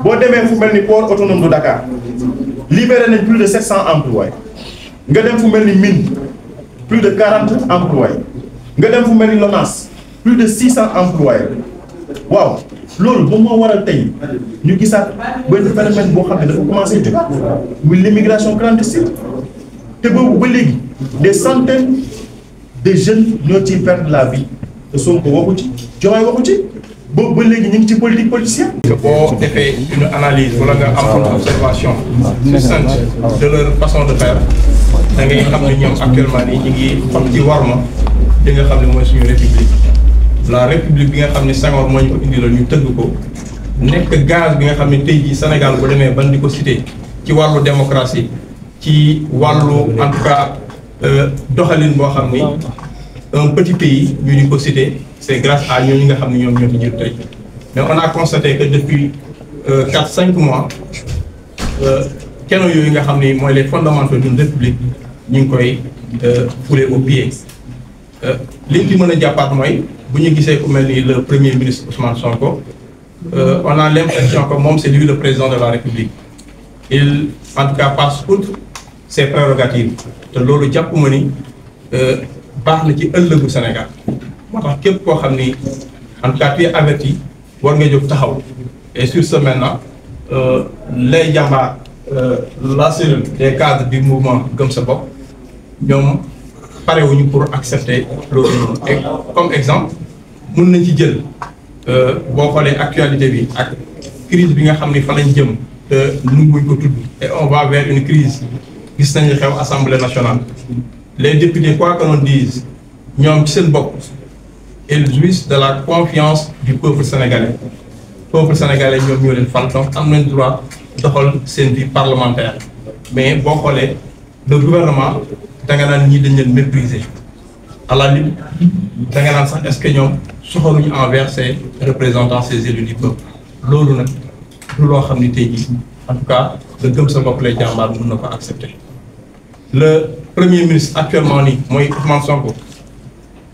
boo demee fu mel ni port autonome de Dakar libéré nañ plus de 700 emplois nga dem fu mel ni mine plus de 40 emplois nga dem fu mel ni LONASE plus de 600 emplois waaw loolu moom moo waral tey ñu gisaat benn phénomène boo xam ne dafa commencé jóg muy l'immigration clandestine te boobu ba léegi des centaines de jeunes ñoo ciy perdre la vie te Sonko waxu ci Diomaye waxu ci boobu ba léegi ñu ngi ci politique politicienne. boo defee une analyse wala nga am une observation succincte de leur façon de faire da ngay xam ne ñoom actuellement nii ñu ngi xam ci warma li nga xam ne mooy suñu république la république bi nga xam ne Senghor moo ñu ko indi la ñu tëgg ko nekk gaz bi nga xam ne tey jii Sénégal bu demee ban di ko cité ci wàllu démocratie ci wàllu en tout cas doxalin boo xam ni un petit pays ñu di ko cité c'est grâce à ñooñu nga xam ne ñoom ñoo ci jël tey mais on a constaté que depuis 4-5 mois kenn yooyu nga xam ni mooy les fondamentaux d'une république ñu ngi koy foulé au pied liñ ci mën a jàppaat mooy bu ñu gisee ku mel ni le premier ministre Ousmane Sonko on a l'impression que moom c'est lui le président de la République il en tout cas passe outre ses prérogatives te loolu jàpp ma ni baax na ci ëllëgu Sénégal moo tax képp koo xam ni en tout cas tu es averti war nga jóg taxaw et sur ce maintenant les jàmbaar la cellule des cadres du mouvement Gëm Sa Bopp ñoom parewuñu pour accepter loolu noonu et comme exemple mën nañ ci jël boo xoolee actualité bi ak crise bi nga xam ni fa lañ jëm te nunguñ ko tudd et on va vers une crise gis nañu xew Assemblée nationale les députés quoi que l'on dise ñoom ci seen bopp ils jouissent de la confiance du peuple sénégalais ñoom ñoo leen fal donc am nañ droit doxal seen vie parlementaire mais boo xoolee le gouvernement da nga naan ñii dañ leen mépriser à la limite da nga naan sax est-ce que ñoom soxaluñu envers ces représentants ces élus du peuple loolu nag du loo xam ni tey jii en tout cas le Gëm Sa Bopp lay jàmbaar mën na ko accepter. le premier ministre actuellement nii mooy Ousmane Sonko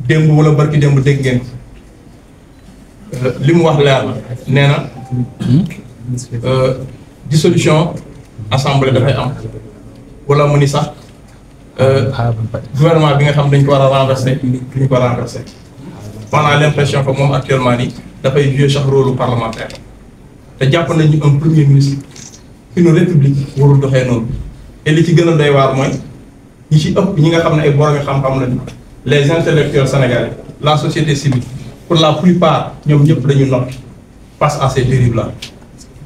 démb wala barki démb dégg ngeen li mu wax leer la nee na dissolution assemblée dafay am wala mu ni sax gouvernement bi nga xam dañ ko war a renverser duñ ko renverser. on a l'impression que moom actuellement nii dafay jouer sax rôle parlementaire te jàpp nañu un premier ministre une république warul doxee noonu et li ci gën a doy waar mooy ñi ci ëpp ñi nga xam ne ay borom xam-xam lañu les intellectuels sénégalais la société civile pour la plupart ñoom ñëpp dañu noppi face à ces dérives là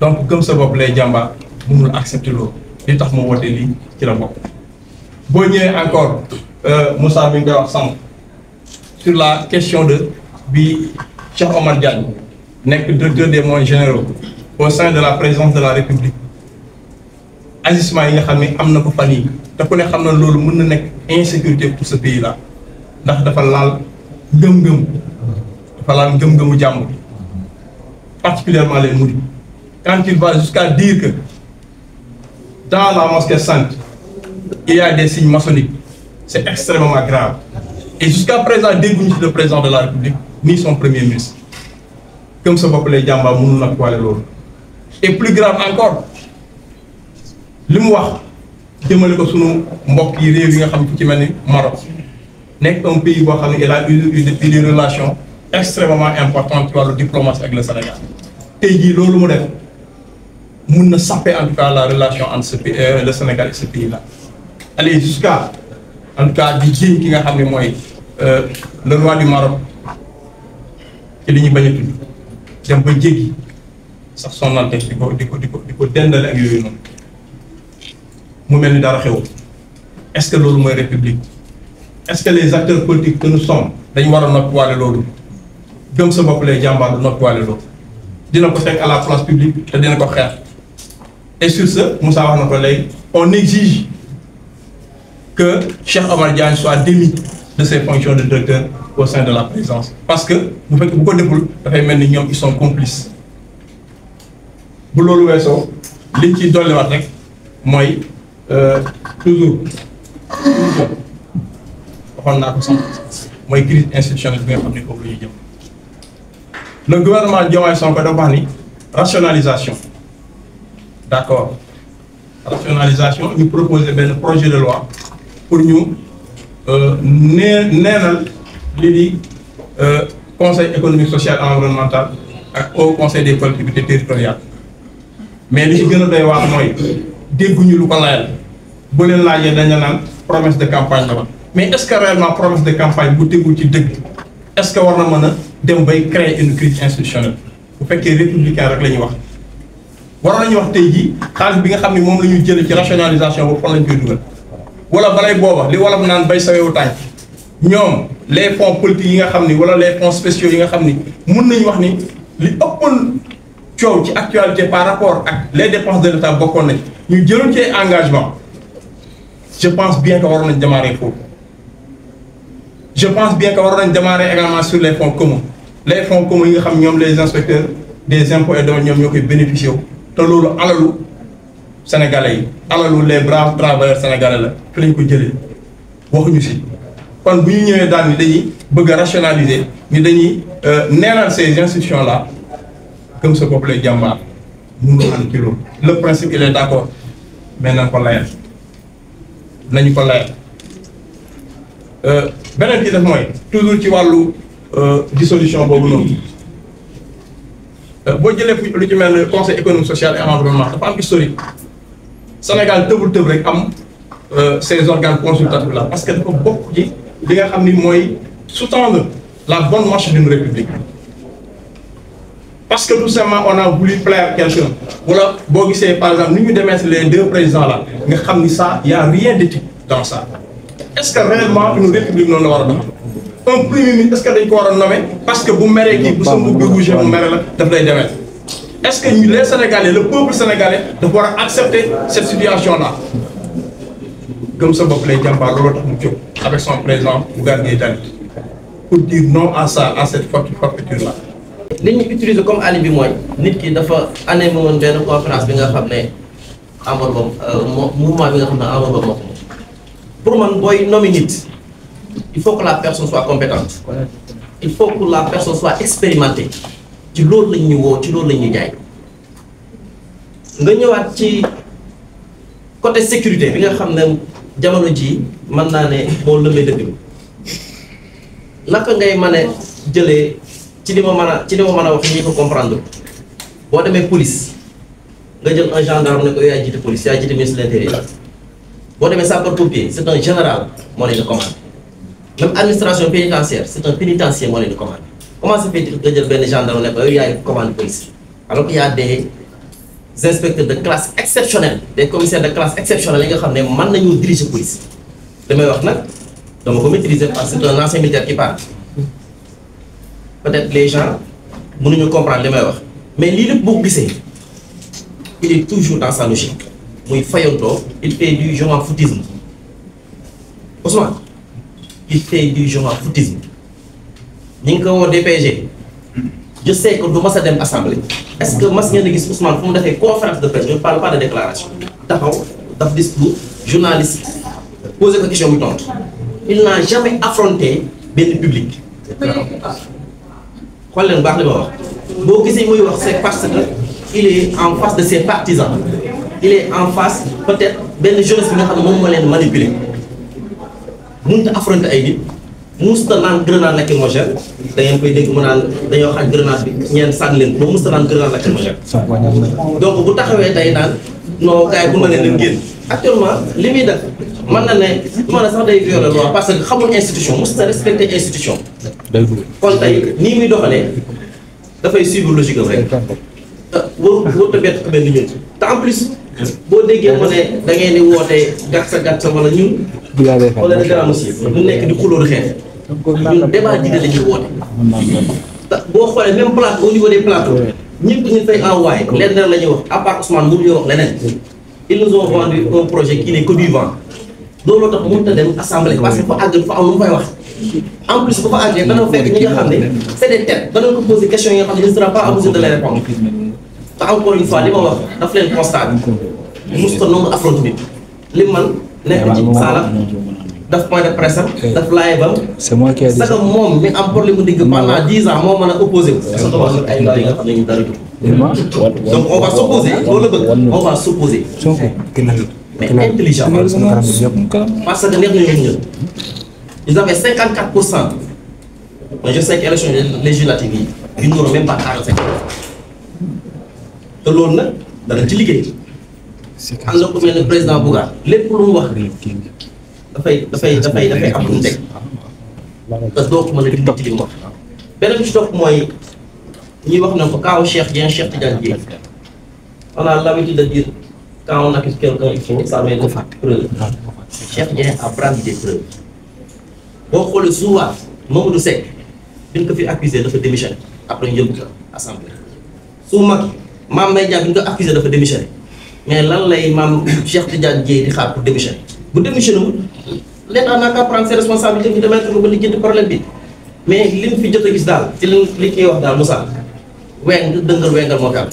donc Gëm Sa Bopp lay jàmbaar mënul accepter loolu li tax mu woote lii ci la bokk. boo ñëwee encore Moussa mi ngi koy wax sànq sur la question de bi Cheikh Omar Diagne nekk directeur des moyens généraux au sein de la présidence de la République agissement yi nga xam ne am na ko fan yi te ku ne xam na loolu mën na nekk insécurité pour ce pays là ndax dafa laal ngëm-ngëmu jàmm particulièrement les mourides quand il va jusqu'à dire que dans la mosquée sainte il y a des signes maçonniques c'est extrêmement grave et jusqu'à présent dégguñu ci le président de la République ni son premier ministre Gëm Sa Bopp lay jàmbaar mënul nag wàlle loolu et plus grave encore li mu wax jëmale ko sunu mbokk yi réew yi nga xam ci mel ni Maroc nekk un pays boo xam ne il a eu des relations extrêmement importantes ci wàllu diplomatie ak le Sénégal tey jii loolu mu def mun na saper en tout cas la relation entre ce pays le Sénégal et ce pays là aller jusqu'à en tout cas di jiiñ ki nga xam ne mooy le roi du Maroc ci li ñu bañ a tudd dem ba jéggi sax son Altesse di ko dendale ak yooyu noonu mu mel ni dara xew est-ce que loolu mooy république est-ce que les acteurs politiques que nous sommes dañu war a noppiwaale loolu Gëm Sa Bopp lay jàmbaar du noppiwaale loolu dina ko fekk à la place publique te dina ko xeex et sur ce Moussa wax na ko léegi on exige que Cheikh Omar Diagne soit démis de ses fonctions de directeur au sein de la présidence parce que bu fekk bu ko deful dafay mel ni ñoom ils sont complices bu loolu weesoo liñ ciy dolliwaat rek mooy toujours waxoon naa ko sax mooy crise institutionnelle bi nga xam ne foofu la ñuy jëm le gouvernement Diomaye Sonko dafa wax ni rationalisation d'accord rationalisation ñu proposer benn projet de loi pour ñu neenal li di conseil économique social et environnemental ak au conseil des collectivités territoriales mais li ci gën a doy waar mooy dégguñu lu ko layal bu leen laajee dañu naan promesse de campagne la mais est-ce que réellement promesse de campagne bu tegul ci dëgg est-ce que war na mën a dem bay créer une crise institutionnelle bu fekkee républicain rek la ñuy wax waroon nañu wax tey jii xaalis bi nga xam ne moom la ñu jëlee ci rationalisation boobu fan lañ koy dugal wala balay booba li wolof naan bay sa yow tànk ñoom les fonds politiques yi nga xam ni wala les fonds spéciaux yi nga xam ni mun nañu wax ni li ëppoon coow ci actualité par rapport ak les dépenses de l'État bokkoon nañ ñu jëloon ci engagement je pense bien que waroon nañ démarrer foofu je pense bien que waroon nañ démarrer également sur les fonds communs yi nga xam ñoom les inspecteurs des impôts et domaines ñoom ñoo koy bénéficier wu te loolu alalu sénégalais yi alalu les braves travailleurs sénégalais la fi lañ ko jëlee waxuñu si kon bu ñu ñëwee daal ni dañuy bëgg a rationaliser ni dañuy neenal ces institutions là comme sa bopp lay jàmbaar mënu ànd ci loolu le principe il est d'accord mais nañ ko layal nañu ko layal beneen bi def mooy toujours ci wàllu dissolution boobu noonu boo jëlee lu ci mel ne conseil économique social et environnemental dafa am historique Sénégal tëbul tëb rek am ces organes consultatifs là parce que dafa bokk ci li nga xam ni mooy sous-tendre la bonne marche d'une république parce que tout simplement on a voulu plaire quelqu'un wala boo gisee par exemple ni ñu démettre les deux présidents là nga xam ni ça y a rien d'éthique dans ça est-ce que réellement une république noonu la war a dox un premier ministre est-ce que dañ ko war a nommer parce que bu meree kii bu sa mbubbi rouge mu mere la daf lay démettre est-ce que ñu les Sénégalais le peuple sénégalais dafa war a accepter cette situation là comme sa bopp lay jàmbaar loolu tax mu jóg avec son président Bougane Gueye Dany pour dire non à ça à cette forfaiture là. li ñu utiliser comme alibi bi mooy nit ki dafa animé woon benn conférence bi nga xam ne Amadou Ba mouvement bi nga xam ne Amadou Ba moo ko pour man booy nommer nit il faut que la personne soit compétente il faut que la personne soit expérimentée ci loolu lañ ñu woo ci loolu lañ ñu jaay nga ñëwaat ci côté sécurité bi nga xam ne jamono ji mën naa ne moo lëmbee dëkk bi naka ngay mën a jëlee ci li ma mën a wax ñi ko comprendre boo demee police nga jël un gendarme ne ko yaay jiite police yaay jiite ministre de l'intérieur boo demee sapeur-pompier c'est un général moo leen di commande même administration pénitentiaire c'est un pénitencier moo leen di commande comment ça fait nga jël benn gendarme ne ko yow yaay commande police alors qu'il y a des inspecteurs de classe exceptionnelle des commissaires de classe exceptionnelle yi nga xam ne mën nañu diriger police damay wax nag dama ko maîtriser parce que c'est un ancien militaire qui parle peut-être les gens mënuñu comprendre li may wax mais lii lépp boo ko gisee il est toujours dans sa logique muy fayantoo il fait du je m'en foutisme Ousmane il fait du je m'en foutisme ñi ngi ko woo DPG je sais que du mas a dem assemblée est-ce que mas ngeen a gis Ousmane fu mu defee conférence de presse je ne parle pas de déclaration taxaw daf discours journaliste posé ko question muy tontu il n'a jamais affronté benn public xool leen baax li ma wax boo gisee muy wax c'est parce que il est en face de ses partisans il est en face peut-être benn jeunesse bi nga xam ne moom moo leen manipuler mënut a affronter ay nit musta naan grenade lacrymogène da ngeen koy dégg mu naan dañoo xaaj grenade bi ñeen sànni leen ba musta naan grenade lacrymogène donc bu taxawee tey naan non gars yi bu ma leen génn actuellement li muy def mën na ne mën na sax day violer loi parce que xamul institution musta respecter institution kon tey nii muy doxalee dafay suivre logique am rek warut a bett ko benn ñun te en plus boo déggee mu ne da ngeen di woote gàtt sa wala ñun wala le grand monsieur ñu nekk di xulóoru xeex ñun débat d'idées la ñuy woote te boo xoolee même plateau au niveau des plateaux ñëpp ñu fay envoyé lenn la ñuy wax à part Ousmane mënuñu wax leneen ils nous ont vendu un projet qui n'est que du vent looloo tax mënut a dem assemblée parce que fa àgg fa am lu mu fay wax en plus bu fa àggee dana fekk ñi nga xam ne c'est des têtes danañ ko poser question yi nga xam ne il ne sera pas en mesure de les répondre te encore une fois li ma wax daf leen constat mosut a nangu affronte nit li man nekk ci saala daf point de presse daf live am. c'est moi qui ai dit ça. moom mi am problème mu digg pendant 10 ans moo mën a opposé wu. parce que wax na ay gars yi nga xam ne ñu dara donc on va s'opposer loolu la bëgg on va s'opposer. mais intelligent. parce que neex nañu ñun. ils avaient 54%. mais je sais que élection législative yi ils n'auront même pas 45%. te loolu nag dana ci liggéey. am na ku mel ne président Bougane lépp lu mu wax dafay am lu mu teg parce que doo ko mën a dindi ci li mu wax. beneen bi ci topp mooy ñuy wax na ko kaaw Cheikh Dieng Cheikh Tidiane Dièye on a l'habitude de dire quand on accuse quelqu'un il faut savoir des preuves. Cheikh Dieng a brandi des preuves. boo xoolee souvent Mamadou Seck bi ñu ko fi accusé dafa démissionné après ñu jël ko assemblée su mag Mame Mbaye Niang bi ñu ko accusé dafa démissionné mais lan lay maam Cheikh Tidiane Dièye di xaar pour démissionner bu démissionné wul l'État n'a qu'à prendre ses responsabilités ñu demettre ko ba lijjanti problème bi mais li mu fi jot a gis daal ci li koy wax daal Moussa dëngal wengal moo fi am.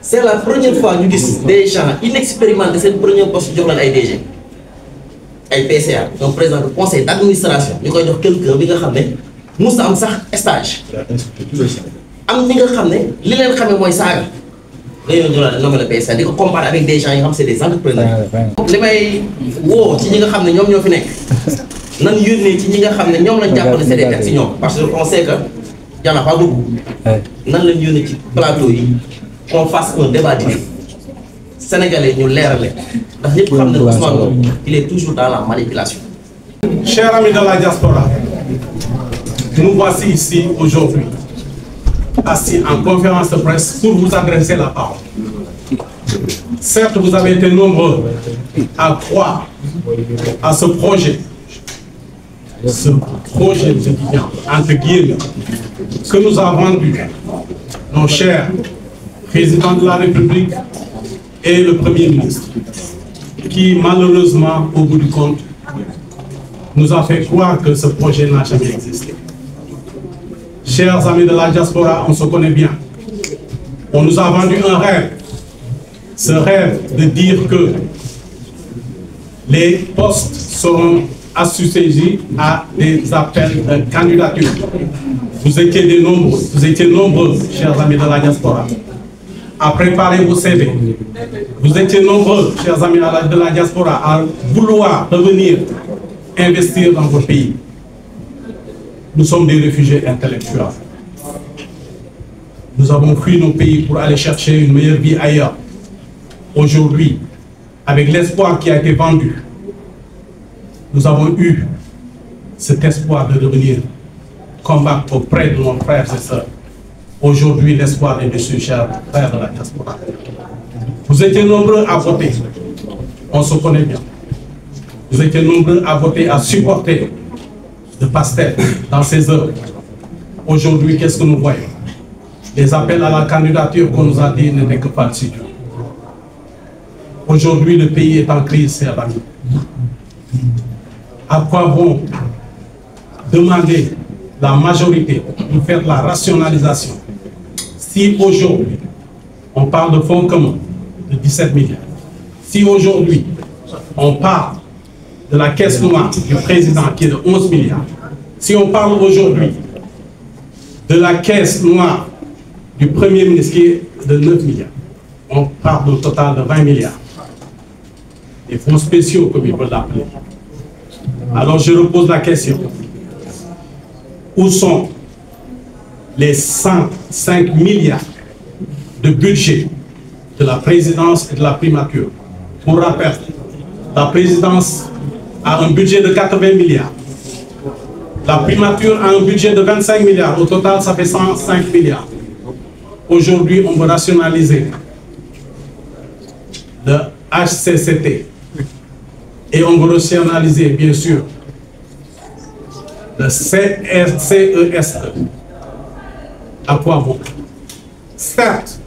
c'est la première fois ñu gis des gens inexpérimentés seen premier poste jox leen ay DG ay PCA donc président du conseil d'administration ñu koy jox quelqu'un bi nga xam ne mos am sax stage am ñi nga xam ne li leen xamee mooy saaga nga yoon ñoo la nommé le PCA di ko comparer avec des gens yi nga xam c'est des entrepreneurs. li may woo ci ñi nga xam ne ñoom ñoo fi nekk nan yónnee ci ñi nga xam ne ñoom lañ jàpp ne c'est des têtes ci ñoom parce que on sait que y en a pas beaucoup nan lañ yónnee ci plateau yi qu'on fasse un débat d'idées sénégalais ñu leerale ndax ñëpp xam ne Ousmane Ngom il est toujours dans la manipulation. Chers amis de la diaspora, nous voici ici aujourd'hui, assis en conférence de presse pour vous adresser la parole. Certes, vous avez été nombreux à croire à ce projet, je dis bien, entre guillemets, que nous a vendu nos chers présidents de la République et le Premier ministre, qui malheureusement, au bout du compte, nous a fait croire que ce projet n'a jamais existé. Chers amis de la diaspora, on se connaît bien. On nous a vendu un rêve. Ce rêve de dire que les postes seront assujettis à des appels de candidature. Vous étiez nombreux, chers amis de la diaspora, à préparer vos CV. Vous étiez nombreux, chers amis de la diaspora, à vouloir revenir investir dans votre pays. Nous sommes des réfugiés intellectuels. Nous avons fui nos pays pour aller chercher une meilleure vie ailleurs. Aujourd'hui, avec l'espoir qui a été vendu, nous avons eu cet espoir de revenir combattre auprès de nos frères et sœurs. Aujourd'hui, l'espoir est dessus, chers frères de la diaspora. Vous étiez nombreux à voter. On se connaît bien. Vous étiez nombreux à voter, à supporter le Pastef dans ses œuvres. Aujourd'hui, qu'est-ce que nous voyons? Les appels à la candidature qu'on nous a dit n'étaient que falsifiés. Aujourd'hui, le pays est en crise, chers amis. À quoi vont demander la majorité de faire la rationalisation si aujourd'hui on parle de fonds communs de 17 milliards, si aujourd'hui on parle de la caisse noire du président qui est de 11 milliards, si on parle aujourd'hui de la caisse noire du Premier ministre qui est de 9 milliards, on parle d'un total de 20 milliards. Des fonds spéciaux, comme ils peuvent l'appeler. Alors je repose la question. Où sont les 105 milliards de budget de la présidence et de la primature? Pour rappel, la présidence a un budget de 80 milliards. La primature a un budget de 25 milliards. Au total, ça fait 105 milliards. Aujourd'hui, on veut rationaliser le HCCT. Et on veut rationaliser, bien sûr, le CESE. À quoi bon? Certes,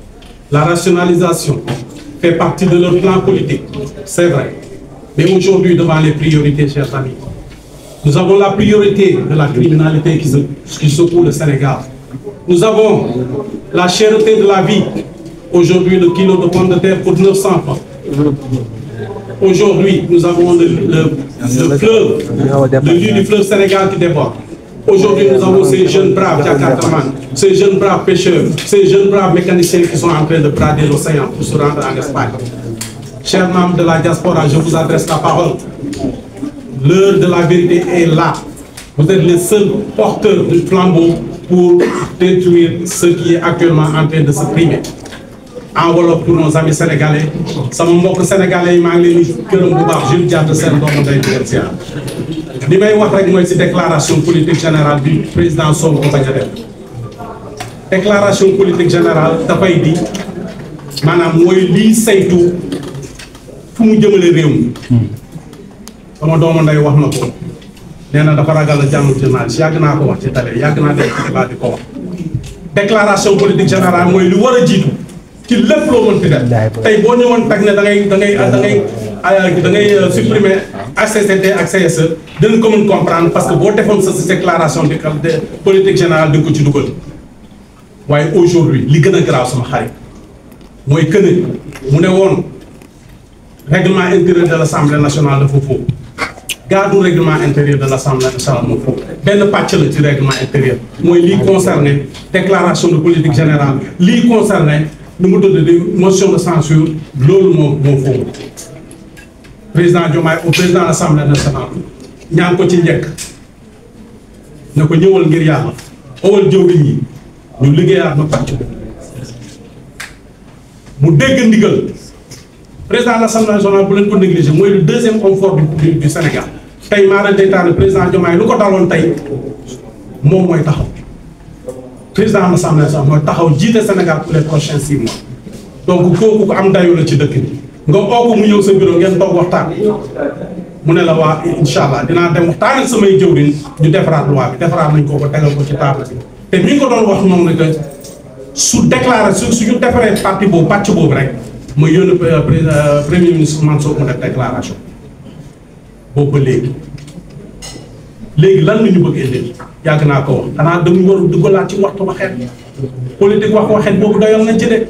la rationalisation fait partie de leur plan politique, c'est vrai. Mais aujourd'hui, devant les priorités, chers amis, nous avons la priorité de la criminalité qui secoue le Sénégal. Nous avons la cherté de la vie. Aujourd'hui, le kilo de pomme de terre coûte 900 francs. Aujourd'hui, nous avons le fleuve, le lit du fleuve Sénégal qui déborde. Aujourd'hui, nous avons ces jeunes braves Jakartaman, ces jeunes braves pêcheurs, ces jeunes braves mécaniciens qui sont en train de brader l'océan pour se rendre en Espagne. Chers membres de la diaspora, je vous adresse la parole. L'heure de la vérité est là. Vous êtes les seuls porteurs du flambeau pour détruire ce qui est actuellement en train de se primer. Enveloppe pour nos amis sénégalais. Sama mbokk sénégalais yi maa ngi leen di gërëm bu baax Jules Diatta seen doomu ndey di leen ziar. Li may wax rek mooy ci déclaration politique générale bi président Sonko bañ a def. Déclaration politique générale dafay di maanaam mooy lii saytu fu mu jëmale réew mi. Sama doomu ndey wax na ko. Nee na dafa ragal a jàmm journaliste yàgg naa ko wax ci télé yàgg naa def ci débat di ko wax. Déclaration politique générale mooy lu war a jiitu. ci lépp loo mën fi def tey boo ñëwoon tag ne da ngay supprimer HCCT ak CSE dinañ ko mën comprendre parce que boo defoon sa déclaration de politique générale di ko ci dugal waaye aujourd'hui li gën a garaaw sama xarit mooy que mu ne woon règlement intérieur de l'Assemblée nationale dafa foofu gardu règlement intérieur de l'Assemblée nationale moo foofu benn pàcc la ci règlement intérieur mooy lii concerné déclaration de politique générale lii concerné nu mu tudd di motion de censure loolu moo foofu président Diomaye au président de l'Assemblée nationale ñaan ko ci njëkk ne ko ñëwal ngir yàlla owal jëwriñ yi ñu liggéeyaat ma pàcc mu dégg ndigal président de l'Assemblée nationale bu leen ko négligé mooy le deuxième homme fort du Sénégal tey maa leen deytaane président Diomaye lu ko daloon tey moom mooy taxaw président de l'Assemblée nationale mooy taxaw jiite Sénégal pour les prochains 6 mois donc kooku ko am dayoo la ci dëkk bi nga oo ko mu ñëw sa bureau ngeen toog waxtaan mu ne la waa incha allah dinaa dem waxtaan ak samay jëwriñ ñu defaraat loi bi defaraat nañ ko tegal ko ci table bi te mi ngi ko doon wax moom ne que su déclaré suñu defaree parti boobu pàcc boobu rek mooy yónni premier ministre Mansour mu def déclaration boobu ba léegi lan la ñu bëgg indi yàgg naa ko wax xanaa dañu war a duggalaat ci waxtu waxeet politique wax waxeet boobu doyal nañ ci de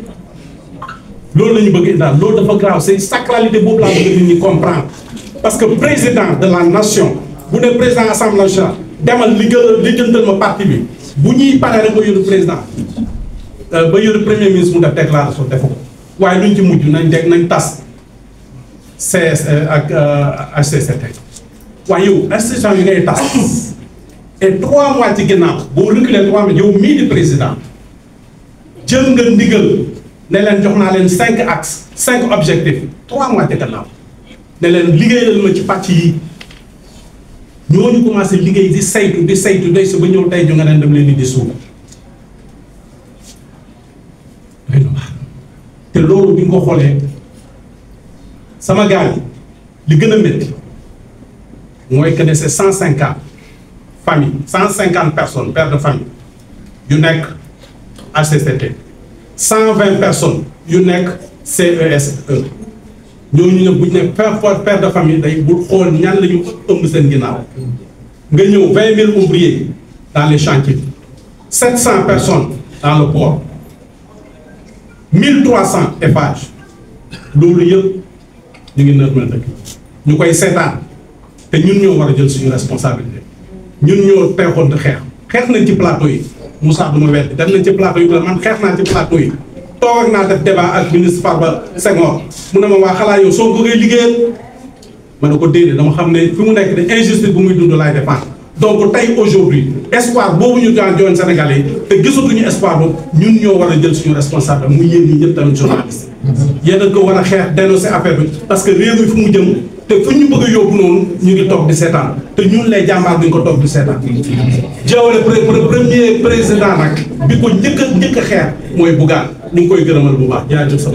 loolu la ñu bëgg indaal loolu dafa grave c'est sacralité boobu laa bëgg nit ñi comprendre parce que président de la nation bu ne président assemblée nationale demal li jëntal ma parti bi bu ñuy paree rek ba yóbbu président ba yóbbu premier ministre mu def déclaration defu ko waaye luñ ci mujj nañ tas CS ak HCCT waaye yow institution yi ngay tas et 3 mois ci ginnaaw boo reculer 3 mois yow mii di président jël nga ndigal ne leen jox naa leen 5 axes 5 objectifs 3 mois ci ginnaaw ne leen liggéeyal ma ci pàcc yi ñooñu commencé liggéey di saytu day sa ba ñëw tey ju nga leen dem leen di suuf te loolu bi nga ko xoolee sama gars yi li gën a métti mooy que ne c'est 150 familles 150 personnes pères de famille yu nekk HCCT 120 personnes yu nekk CESE ñooñu ne bu ñu ne père de famille day bul xool ñan la ñu ëmb seen ginnaaw nga ñëw 20 000 ouvriers dans les chantiers 700 personnes dans le port 1300 Eiffage loolu yëpp ñu ngi nërmal dëkk ñu koy seetaan te ñun ñoo war a jël suñu responsabilité ñun ñoo teexoon di xeex nañ ci plateau yi Moussa du ma weddi def nañ ci plateau yi man xeex naa ci plateau yi toog ak naa def débat ak ministre Farba Senghor mu ne ma waa xalaa yow soo ko ngay liggéeyal ma ne ko déedéet dama xam ne fi mu nekk de injustice bu muy dund laay défendre donc tey aujourd'hui espoir boobu ñu daan joon Sénégalais yi te gisatuñu espoir boobu ñun ñoo war a jël suñu responsable muy yéen ñi ñëpp tamit journaliste yéen a ko war a xeex dénoncer affaire bi parce que réew mi fu mu jëm te fu ñu bëgg a yóbbu noonu ñu ngi toog di seetaan te ñun lay jàmbaar bi ñu ko toog di seetaan Diawara premier président nag bi ko njëkk a xeex mooy Bougane ñu ngi koy gërëmal bu baax jaajëf sa